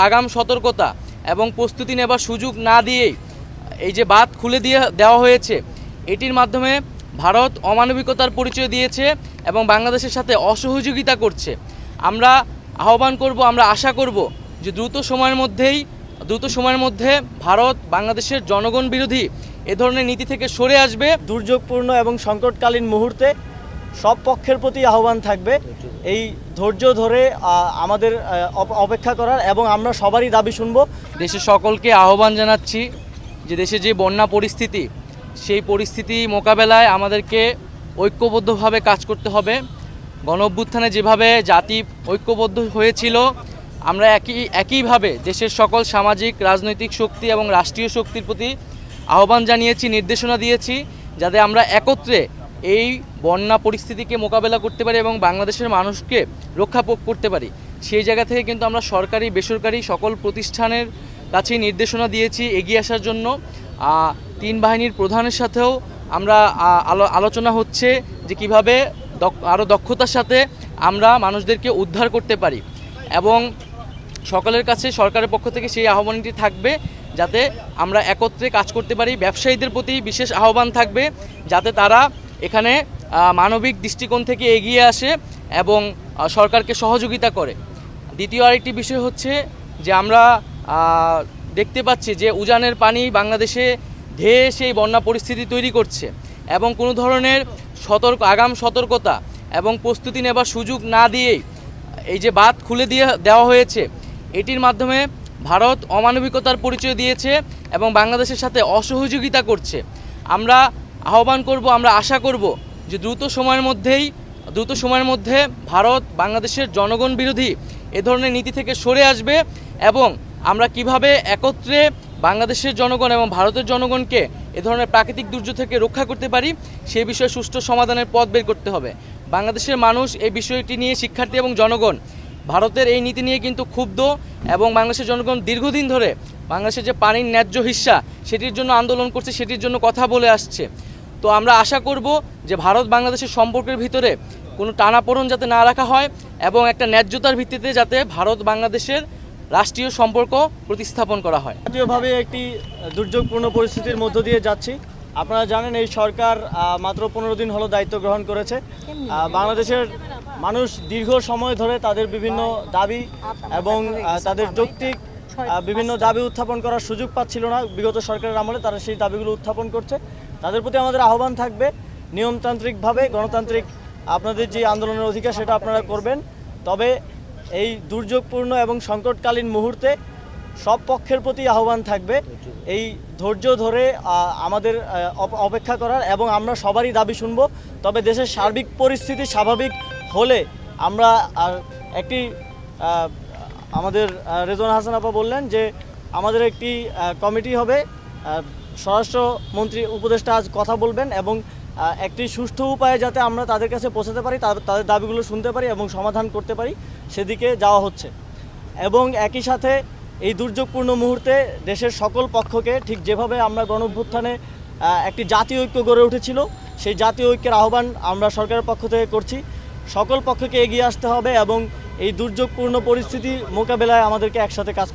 আগাম সতর্কতা এবং প্রস্তুতি নেবার সুযোগ না দিয়েই এই যে বাঁধ খুলে দেওয়া হয়েছে, এটির মাধ্যমে ভারত অমানবিকতার পরিচয় দিয়েছে এবং বাংলাদেশের সাথে অসহযোগিতা করছে। আমরা আহ্বান করব, আমরা আশা করব যে দ্রুত সময়ের মধ্যে ভারত বাংলাদেশের জনগণ বিরোধী এ ধরনের নীতি থেকে সরে আসবে। দুর্যোগপূর্ণ এবং সংকটকালীন মুহূর্তে সব পক্ষের প্রতি আহ্বান থাকবে এই ধৈর্য ধরে আমাদের অপেক্ষা করার, এবং আমরা সবারই দাবি শুনব। দেশের সকলকে আহ্বান জানাচ্ছি যে দেশে যে বন্যা পরিস্থিতি, সেই পরিস্থিতি মোকাবেলায় আমাদেরকে ঐক্যবদ্ধভাবে কাজ করতে হবে। গণঅভ্যুত্থানে যেভাবে জাতি ঐক্যবদ্ধ হয়েছিল, আমরা একইভাবে দেশের সকল সামাজিক রাজনৈতিক শক্তি এবং রাষ্ট্রীয় শক্তির প্রতি আহ্বান জানিয়েছি, নির্দেশনা দিয়েছি, যাতে আমরা একত্রে এই বন্যা পরিস্থিতিকে মোকাবেলা করতে পারি এবং বাংলাদেশের মানুষকে রক্ষা করতে পারি। সেই জায়গা থেকে কিন্তু আমরা সরকারি বেসরকারি সকল প্রতিষ্ঠানের কাছে নির্দেশনা দিয়েছি এগিয়ে আসার জন্য। তিন বাহিনীর প্রধানের সাথেও আমরা আলোচনা হচ্ছে যে কীভাবে আরও দক্ষতার সাথে আমরা মানুষদেরকে উদ্ধার করতে পারি, এবং সকলের কাছে সরকারের পক্ষ থেকে সেই আহ্বানটি থাকবে যাতে আমরা একত্রে কাজ করতে পারি। ব্যবসায়ীদের প্রতি বিশেষ আহ্বান থাকবে যাতে তারা এখানে মানবিক দৃষ্টিকোণ থেকে এগিয়ে আসে এবং সরকারকে সহযোগিতা করে। দ্বিতীয় আরেকটি বিষয় হচ্ছে যে আমরা দেখতে পাচ্ছি যে উজানের পানি বাংলাদেশে ধেয়ে সেই বন্যা পরিস্থিতি তৈরি করছে, এবং কোনো ধরনের আগাম সতর্কতা এবং প্রস্তুতি নেবার সুযোগ না দিয়েই এই যে বাঁধ খুলে দেওয়া হয়েছে, এটির মাধ্যমে ভারত অমানবিকতার পরিচয় দিয়েছে এবং বাংলাদেশের সাথে অসহযোগিতা করছে। আমরা আহ্বান করব, আমরা আশা করব যে দ্রুত সময়ের মধ্যে ভারত বাংলাদেশের জনগণ বিরোধী এ ধরনের নীতি থেকে সরে আসবে, এবং আমরা কিভাবে একত্রে বাংলাদেশের জনগণ এবং ভারতের জনগণকে এ ধরনের প্রাকৃতিক দুর্যোগ থেকে রক্ষা করতে পারি, সেই বিষয়ে সুষ্ঠু সমাধানের পথ বের করতে হবে। বাংলাদেশের মানুষ এই বিষয়টি নিয়ে, শিক্ষার্থী এবং জনগণ ভারতের এই নীতি নিয়ে কিন্তু ক্ষুব্ধ, এবং বাংলাদেশের জনগণ দীর্ঘদিন ধরে বাংলাদেশের যে পানির ন্যায্য হিস্সা সেটির জন্য আন্দোলন করছে, সেটির জন্য কথা বলে আসছে। তো আমরা আশা করব যে ভারত বাংলাদেশের সম্পর্কের ভিতরে কোনো টানাপোড়েন যাতে না রাখা হয়, এবং একটা ন্যায্যতার ভিত্তিতে যাতে ভারত বাংলাদেশের রাষ্ট্রীয় সম্পর্ক প্রতিস্থাপন করা হয়। জাতীয়ভাবে একটি দুর্যোগপূর্ণ পরিস্থিতির মধ্য দিয়ে যাচ্ছি। আপনারা জানেন এই সরকার মাত্র 15 দিন হলো দায়িত্ব গ্রহণ করেছে। বাংলাদেশের মানুষ দীর্ঘ সময় ধরে তাদের বিভিন্ন দাবি এবং তাদের যৌক্তিক বিভিন্ন দাবি উত্থাপন করার সুযোগ পাচ্ছিল না। বিগত সরকারের আমলে তারা সেই দাবিগুলো উত্থাপন করছে। তাদের প্রতি আমাদের আহ্বান থাকবে নিয়মতান্ত্রিকভাবে, গণতান্ত্রিক আপনাদের যে আন্দোলনের অধিকার সেটা আপনারা করবেন, তবে এই দুর্যোগপূর্ণ এবং সংকটকালীন মুহূর্তে সব পক্ষের প্রতি আহ্বান থাকবে এই ধৈর্য ধরে আমাদের অপেক্ষা করার, এবং আমরা সবারই দাবি শুনব। তবে দেশের সার্বিক পরিস্থিতি স্বাভাবিক হলে আমরা একটি আমাদের রেজওয়ানা হাসান আপা বললেন যে আমাদের একটি কমিটি হবে, স্বরাষ্ট্রমন্ত্রী উপদেষ্টা আজ কথা বলবেন, এবং একটি সুষ্ঠু উপায়ে যাতে আমরা তাদের কাছে পৌঁছাতে পারি, তাদের দাবিগুলো শুনতে পারি এবং সমাধান করতে পারি, সেদিকে যাওয়া হচ্ছে। এবং একই সাথে এই দুর্যোগপূর্ণ মুহূর্তে দেশের সকল পক্ষকে, ঠিক যেভাবে আমরা গণঅভ্যুত্থানে একটি জাতীয় ঐক্য গড়ে উঠেছিল, সেই জাতীয় ঐক্যের আহ্বান আমরা সরকারের পক্ষ থেকে করছি। সকল পক্ষকে এগিয়ে আসতে হবে এবং এই দুর্যোগপূর্ণ পরিস্থিতি মোকাবেলায় আমাদেরকে একসাথে কাজ করতে হবে।